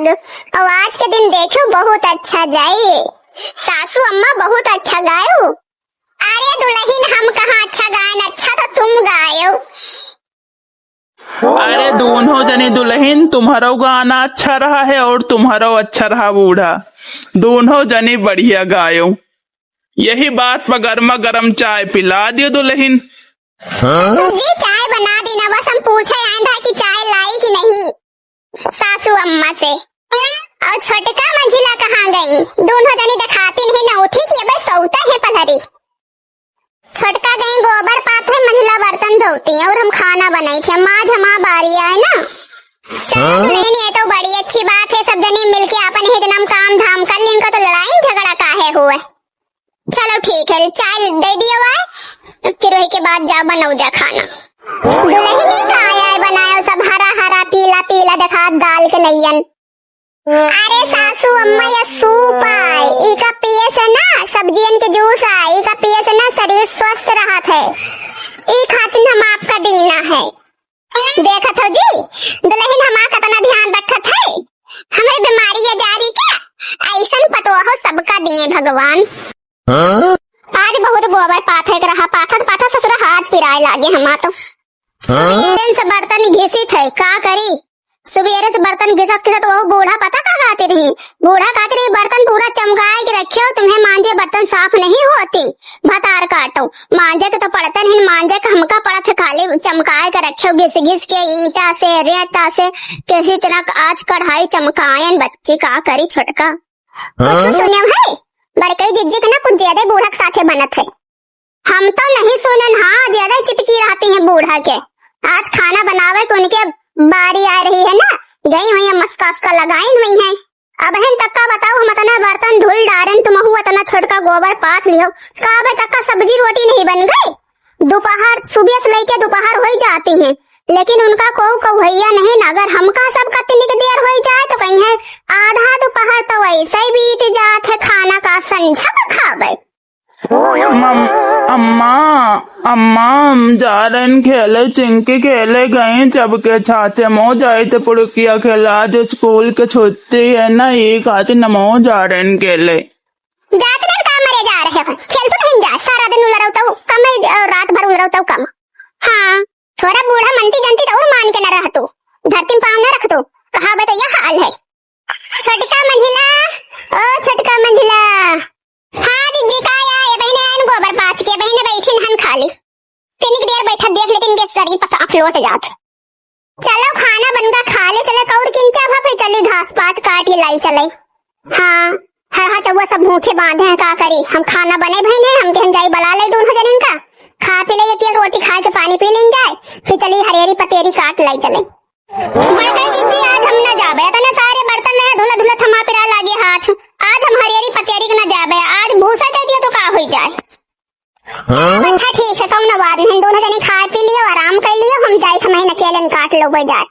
सुहाग। और आज के दिन देखो बहुत अच्छा जाए। सासू अम्मा बहुत अच्छा गायो। अरे दुल्हन हम कहाँ अच्छा गायन, अच्छा तो तुम गायो। अरे दोनों जनी दुल्हन, तुम्हारा गाना अच्छा रहा है और तुम्हारा अच्छा रहा बूढ़ा। दोनों जनी बढ़िया गायो। यही बात पर गर्मा गर्म चाय पिला दियो दुल्हन। जी चाय बना दी ना, बस हम पूछे आए था कि चाय लाई कि नहीं सासू अम्मा से। और छोटका मंजिला कहाँ गई? दोनों जनी दिखाती नहीं ना उठी कि अब सौता है पधरी। छोटका गई गोबर पाथे, मंजिला बर्तन धोती है और हम खाना बनाई थे। माँ जमा बारी आए ना। चलो दुल्हन ये तो बड़ी अच्छी बात है, सब जनी मिलके अपन हित नाम काम धाम कर लें। इनका तो लड़ाई झगड़ा काहे हुआ। चलो ठीक है, चाय दे दिया हुआ, फिर वही के बाद जाओ बनाओ जा खाना। दुल्हन ने खाया है बनाया सब हरा हरा पीला पीला दिखा दाल के नैयन। अरे सासू अम्मा ये सूप आए, इका पिए से ना सब्जियन के जूस आए, इका पिए से ना शरीर स्वस्थ रहत है। ई खातिर हम आपका दीना है। देखत हो जी दुल्हन हमारा कितना ध्यान रखत है। हमें बीमारी है जारी क्या ऐसा पतो हो सबका दिए भगवान। आज बहुत गोबर पाथे के रहा, पाथत पाथत ससुरा हाथ पिराए लागे हमा तो। सुबेरे से बर्तन घिसी थे, का करी सुबेरे से बर्तन घिसस के तो वो बूढ़ा पता का गाती रही। बूढ़ा कहती रही बर्तन पूरा चमकाए के रखे हो, तुम्हें मांजे बर्तन साफ नहीं होती। भतार काटो मांजे के तो पड़ता नहीं, मांजे का हमका पड़ा था खाली चमकाए के रखे घिस घिस के ईटा से रेता से किसी तरह आज कढ़ाई चमकायन। बच्ची का करी छोटका सुने है बड़कई जिज्जी के ना कुछ ज्यादा बूढ़ा के साथे बनत है। हम तो नहीं सुनन, हाँ ज्यादा चिपकी रहती है बूढ़ा के। आज खाना बनावे तो उनके बारी आ रही है ना, गई हुई है मस्का उसका लगाई हुई है। अब हन तक्का बताओ हम इतना बर्तन धुल डारन तुम हुआ इतना छोटका गोबर पाथ लियो का भाई तक्का सब्जी रोटी नहीं बन गई। दोपहर सुबह से लेके दोपहर हो जाती है, लेकिन उनका को भैया नहीं ना। अगर हमका सब कतनी की देर हो जाए तो कहीं है आधा दोपहर तो वैसे ही बीत जात है, खाना का संझा खावे। अम्मा अम्मा जा रहे खेले चिंकी खेले गए चबके छाते मो जाए तो पुड़किया खेला। आज स्कूल के छुट्टी है ना, ये खाते नमो जा रहे खेले। जाते दिन काम मरे जा रहे हैं, खेल तो नहीं जा, सारा दिन उलरा रहता हूँ कम है, रात भर उलरा रहता हूँ कम। हाँ थोड़ा बूढ़ा मनती जनती तो और मान के न रह तू, धरती में पाँव न रख तू, कहा बे तो यह हाल है। छोटका मंजिला, ओ छोटका मंजिला। हाँ जिज्जी का आया बहने आयन गोबर पाथ के बहने बैठी नहन खाली तिनिक देर बैठा देख लेते इनके शरीर पर साफ लौट जात। चलो खाना बनगा खा ले चले कौर किंचा भापे चली घास पात काट ले लाई चले। हाँ हर चौवा सब भूखे बांधे हैं, का करी हम खाना बने बहने हम कहन जाई बला ले दोनों जनिन का खा पी ले, एक रोटी खा के पानी पी लें जाए, फिर चली हरियरी पतेरी काट लाई चले। जिज्जी आज हम न जाबे तने सारे बर्तन रहे धुला धुला थमा पिरा लागे हाथ। आज हम हरियरी पतेरी के न जाबे, आज भूसा दे दिया तो का हो जाए। अच्छा ठीक है कम न बात हम दोनों जने खा पी लियो आराम कर लियो, हम जाए समय न केलन काट लो जाए।